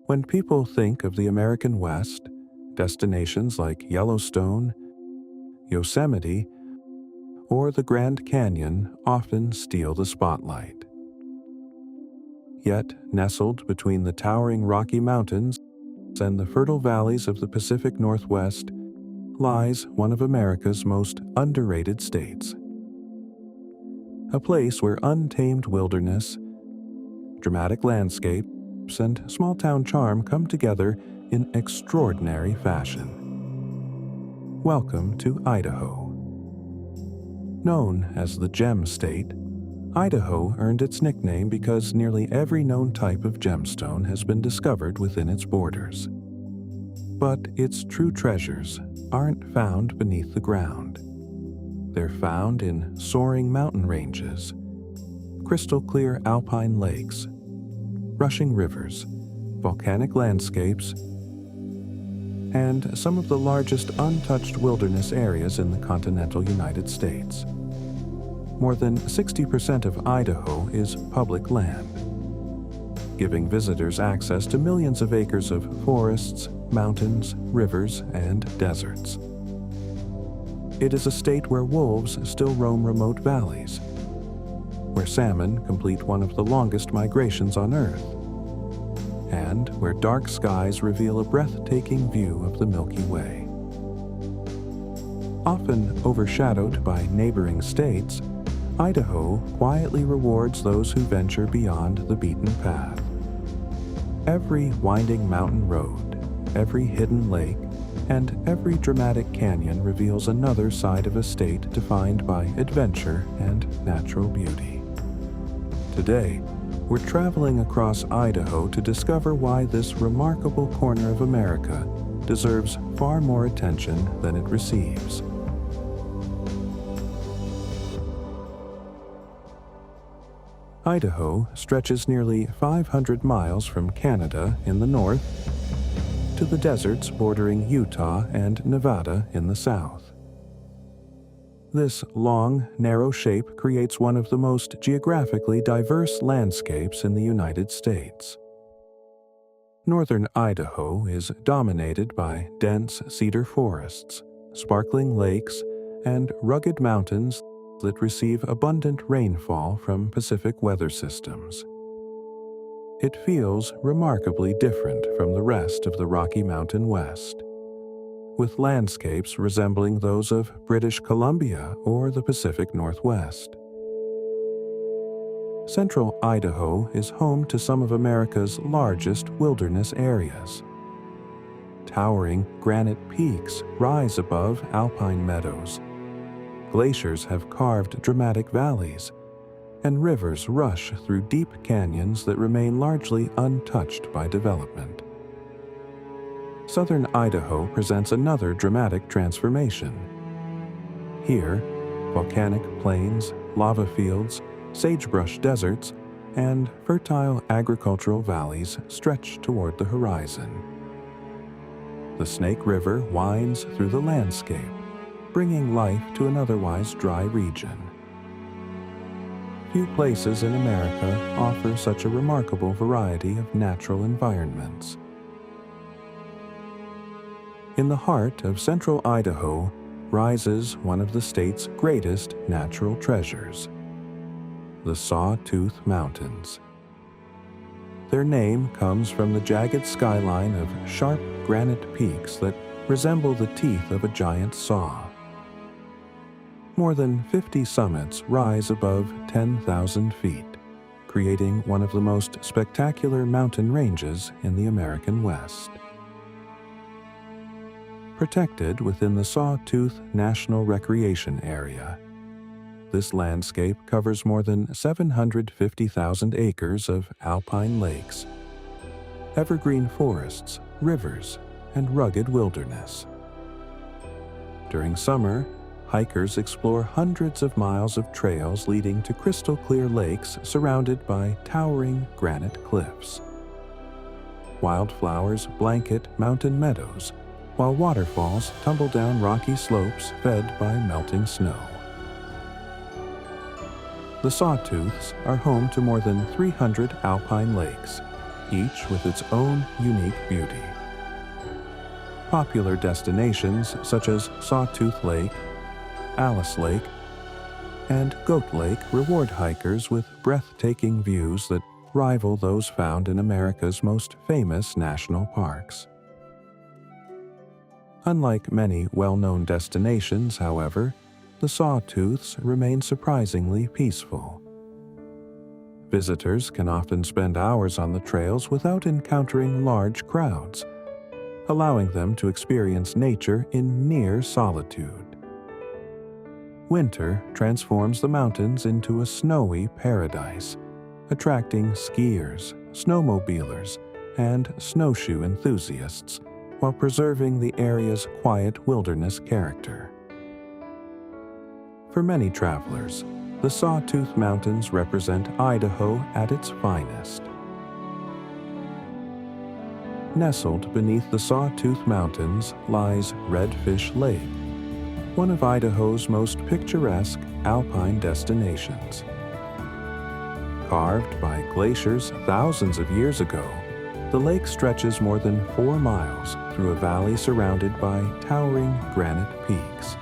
When people think of the American West, destinations like Yellowstone, Yosemite, or the Grand Canyon often steal the spotlight. Yet, nestled between the towering Rocky Mountains and the fertile valleys of the Pacific Northwest lies one of America's most underrated states. A place where untamed wilderness, dramatic landscapes, and small-town charm come together in extraordinary fashion. Welcome to Idaho. Known as the Gem State, Idaho earned its nickname because nearly every known type of gemstone has been discovered within its borders. But its true treasures aren't found beneath the ground. They're found in soaring mountain ranges, crystal-clear alpine lakes, rushing rivers, volcanic landscapes, and some of the largest untouched wilderness areas in the continental United States. More than 60% of Idaho is public land, giving visitors access to millions of acres of forests, mountains, rivers, and deserts. It is a state where wolves still roam remote valleys, where salmon complete one of the longest migrations on Earth, and where dark skies reveal a breathtaking view of the Milky Way. Often overshadowed by neighboring states, Idaho quietly rewards those who venture beyond the beaten path. Every winding mountain road, every hidden lake, and every dramatic canyon reveals another side of a state defined by adventure and natural beauty. Today, we're traveling across Idaho to discover why this remarkable corner of America deserves far more attention than it receives. Idaho stretches nearly 500 miles from Canada in the north to the deserts bordering Utah and Nevada in the south. This long, narrow shape creates one of the most geographically diverse landscapes in the United States. Northern Idaho is dominated by dense cedar forests, sparkling lakes, and rugged mountains that receive abundant rainfall from Pacific weather systems. It feels remarkably different from the rest of the Rocky Mountain West, with landscapes resembling those of British Columbia or the Pacific Northwest. Central Idaho is home to some of America's largest wilderness areas. Towering granite peaks rise above alpine meadows. Glaciers have carved dramatic valleys, and rivers rush through deep canyons that remain largely untouched by development. Southern Idaho presents another dramatic transformation. Here, volcanic plains, lava fields, sagebrush deserts, and fertile agricultural valleys stretch toward the horizon. The Snake River winds through the landscape, bringing life to an otherwise dry region. Few places in America offer such a remarkable variety of natural environments. In the heart of central Idaho rises one of the state's greatest natural treasures, the Sawtooth Mountains. Their name comes from the jagged skyline of sharp granite peaks that resemble the teeth of a giant saw. More than 50 summits rise above 10,000 feet, creating one of the most spectacular mountain ranges in the American West. Protected within the Sawtooth National Recreation Area, this landscape covers more than 750,000 acres of alpine lakes, evergreen forests, rivers, and rugged wilderness. During summer, hikers explore hundreds of miles of trails leading to crystal-clear lakes surrounded by towering granite cliffs. Wildflowers blanket mountain meadows, while waterfalls tumble down rocky slopes fed by melting snow. The Sawtooths are home to more than 300 alpine lakes, each with its own unique beauty. Popular destinations such as Sawtooth Lake, Alice Lake, and Goat Lake reward hikers with breathtaking views that rival those found in America's most famous national parks. Unlike many well-known destinations, however, the Sawtooths remain surprisingly peaceful. Visitors can often spend hours on the trails without encountering large crowds, allowing them to experience nature in near solitude. Winter transforms the mountains into a snowy paradise, attracting skiers, snowmobilers, and snowshoe enthusiasts, while preserving the area's quiet wilderness character. For many travelers, the Sawtooth Mountains represent Idaho at its finest. Nestled beneath the Sawtooth Mountains lies Redfish Lake, one of Idaho's most picturesque alpine destinations. Carved by glaciers thousands of years ago, the lake stretches more than 4 miles through a valley surrounded by towering granite peaks.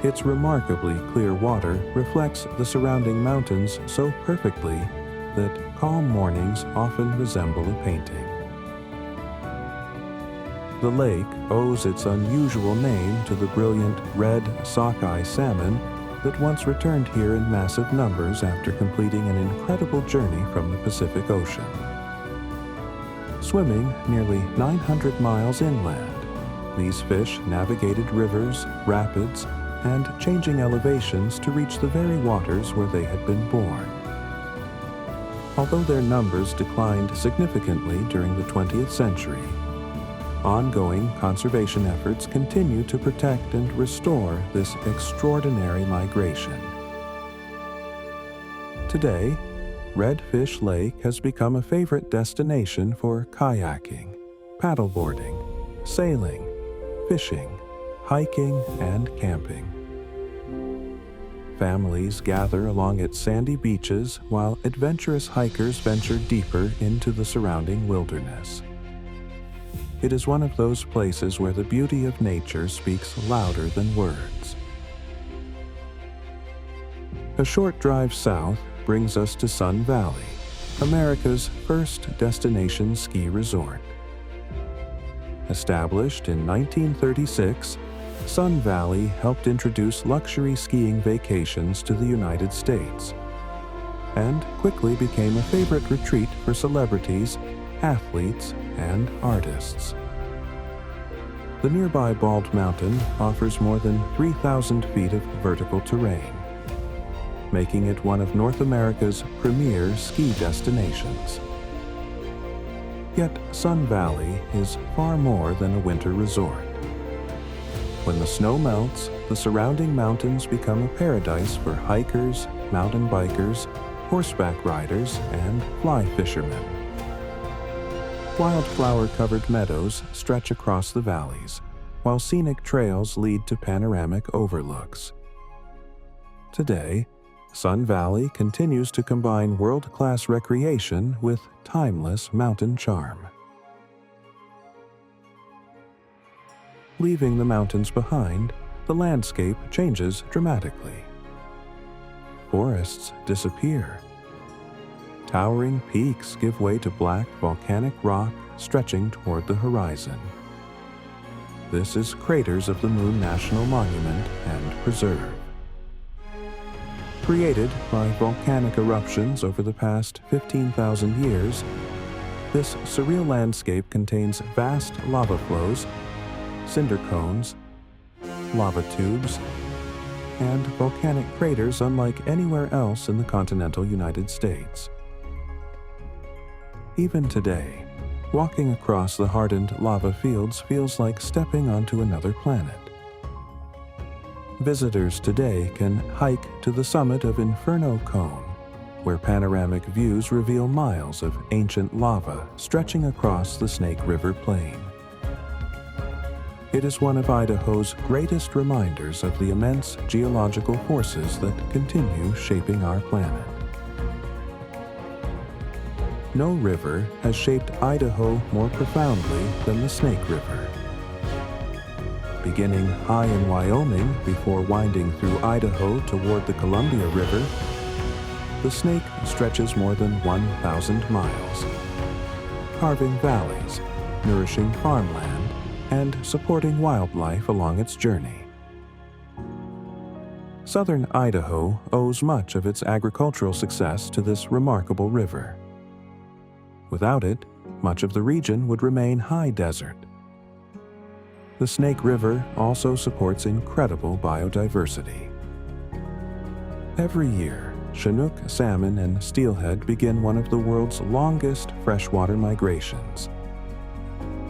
Its remarkably clear water reflects the surrounding mountains so perfectly that calm mornings often resemble a painting. The lake owes its unusual name to the brilliant red sockeye salmon that once returned here in massive numbers after completing an incredible journey from the Pacific Ocean. Swimming nearly 900 miles inland, these fish navigated rivers, rapids, and changing elevations to reach the very waters where they had been born. Although their numbers declined significantly during the 20th century, ongoing conservation efforts continue to protect and restore this extraordinary migration. Today, Redfish Lake has become a favorite destination for kayaking, paddleboarding, sailing, fishing, hiking, and camping. Families gather along its sandy beaches while adventurous hikers venture deeper into the surrounding wilderness. It is one of those places where the beauty of nature speaks louder than words. A short drive south brings us to Sun Valley, America's first destination ski resort. Established in 1936, Sun Valley helped introduce luxury skiing vacations to the United States, and quickly became a favorite retreat for celebrities, athletes, and artists. The nearby Bald Mountain offers more than 3,000 feet of vertical terrain, making it one of North America's premier ski destinations. Yet Sun Valley is far more than a winter resort. When the snow melts, the surrounding mountains become a paradise for hikers, mountain bikers, horseback riders, and fly fishermen. Wildflower-covered meadows stretch across the valleys, while scenic trails lead to panoramic overlooks. Today, Sun Valley continues to combine world-class recreation with timeless mountain charm. Leaving the mountains behind, the landscape changes dramatically. Forests disappear. Towering peaks give way to black volcanic rock stretching toward the horizon. This is Craters of the Moon National Monument and Preserve. Created by volcanic eruptions over the past 15,000 years, this surreal landscape contains vast lava flows, cinder cones, lava tubes, and volcanic craters unlike anywhere else in the continental United States. Even today, walking across the hardened lava fields feels like stepping onto another planet. Visitors today can hike to the summit of Inferno Cone, where panoramic views reveal miles of ancient lava stretching across the Snake River Plain. It is one of Idaho's greatest reminders of the immense geological forces that continue shaping our planet. No river has shaped Idaho more profoundly than the Snake River. Beginning high in Wyoming before winding through Idaho toward the Columbia River, the Snake stretches more than 1,000 miles, carving valleys, nourishing farmland, and supporting wildlife along its journey. Southern Idaho owes much of its agricultural success to this remarkable river. Without it, much of the region would remain high desert. The Snake River also supports incredible biodiversity. Every year, Chinook salmon and steelhead begin one of the world's longest freshwater migrations,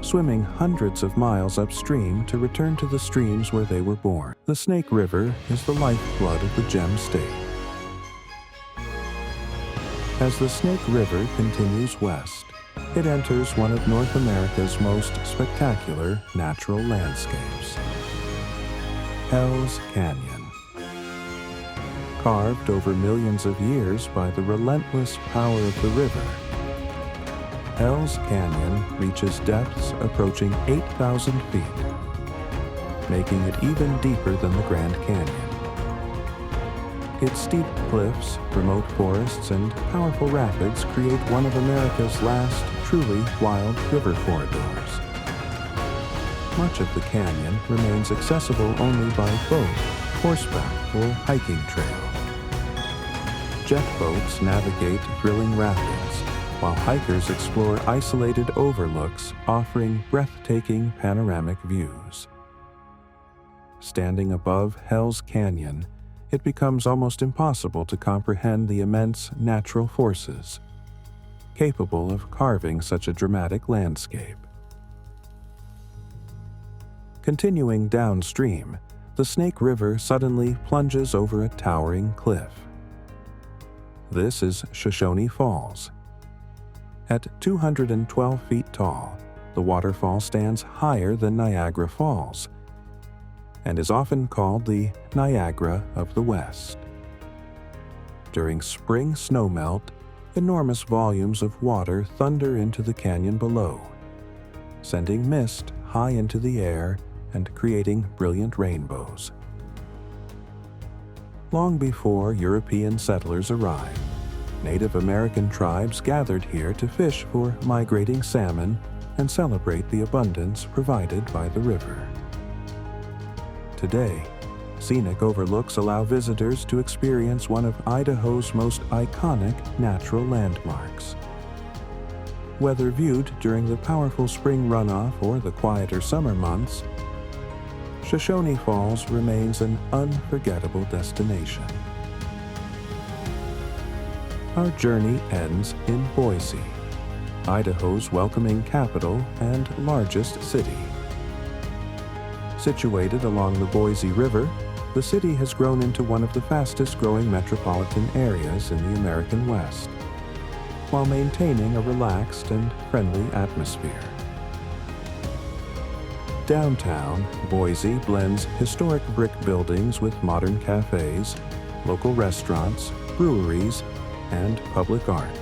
swimming hundreds of miles upstream to return to the streams where they were born. The Snake River is the lifeblood of the Gem State. As the Snake River continues west, it enters one of North America's most spectacular natural landscapes, Hell's Canyon. Carved over millions of years by the relentless power of the river, Hell's Canyon reaches depths approaching 8,000 feet, making it even deeper than the Grand Canyon. Its steep cliffs, remote forests, and powerful rapids create one of America's last truly wild river corridors. Much of the canyon remains accessible only by boat, horseback, or hiking trail. Jet boats navigate thrilling rapids, while hikers explore isolated overlooks offering breathtaking panoramic views. Standing above Hell's Canyon, it becomes almost impossible to comprehend the immense natural forces capable of carving such a dramatic landscape. Continuing downstream, the Snake River suddenly plunges over a towering cliff. This is Shoshone Falls. At 212 feet tall, the waterfall stands higher than Niagara Falls and is often called the Niagara of the West. During spring snowmelt, enormous volumes of water thunder into the canyon below, sending mist high into the air and creating brilliant rainbows. Long before European settlers arrived, Native American tribes gathered here to fish for migrating salmon and celebrate the abundance provided by the river. Today, scenic overlooks allow visitors to experience one of Idaho's most iconic natural landmarks. Whether viewed during the powerful spring runoff or the quieter summer months, Shoshone Falls remains an unforgettable destination. Our journey ends in Boise, Idaho's welcoming capital and largest city. Situated along the Boise River, the city has grown into one of the fastest-growing metropolitan areas in the American West, while maintaining a relaxed and friendly atmosphere. Downtown, Boise blends historic brick buildings with modern cafes, local restaurants, breweries, and public art.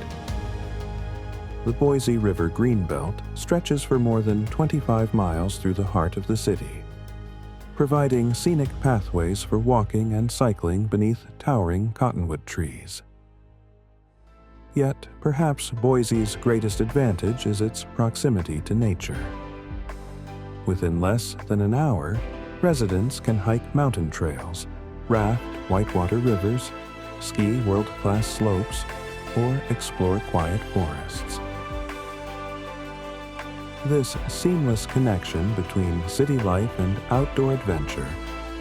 The Boise River Greenbelt stretches for more than 25 miles through the heart of the city, providing scenic pathways for walking and cycling beneath towering cottonwood trees. Yet, perhaps Boise's greatest advantage is its proximity to nature. Within less than an hour, residents can hike mountain trails, raft whitewater rivers, ski world-class slopes, or explore quiet forests. This seamless connection between city life and outdoor adventure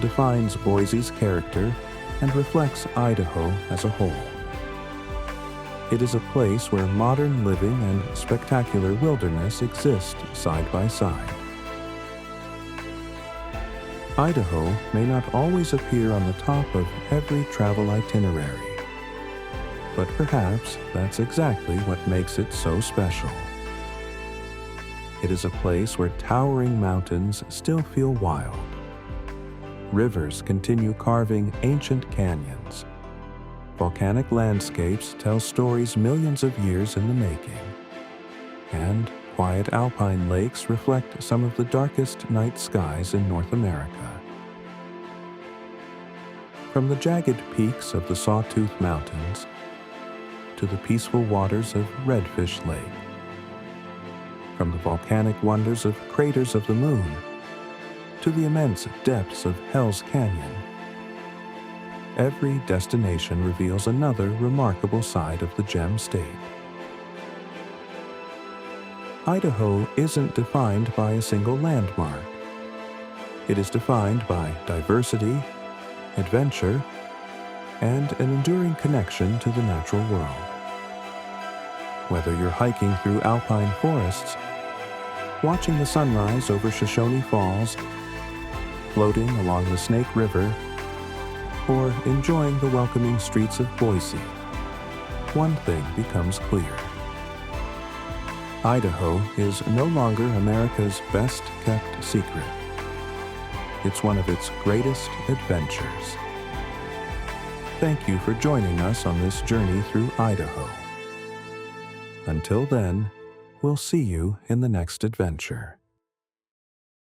defines Boise's character and reflects Idaho as a whole. It is a place where modern living and spectacular wilderness exist side by side. Idaho may not always appear on the top of every travel itinerary, but perhaps that's exactly what makes it so special. It is a place where towering mountains still feel wild. Rivers continue carving ancient canyons. Volcanic landscapes tell stories millions of years in the making. and quiet alpine lakes reflect some of the darkest night skies in North America. From the jagged peaks of the Sawtooth Mountains to the peaceful waters of Redfish Lake, from the volcanic wonders of craters of the moon to the immense depths of Hell's Canyon, every destination reveals another remarkable side of the Gem State. Idaho isn't defined by a single landmark. It is defined by diversity, adventure, and an enduring connection to the natural world. Whether you're hiking through alpine forests, watching the sunrise over Shoshone Falls, floating along the Snake River, or enjoying the welcoming streets of Boise, one thing becomes clear. Idaho is no longer America's best-kept secret. It's one of its greatest adventures. Thank you for joining us on this journey through Idaho. Until then, we'll see you in the next adventure.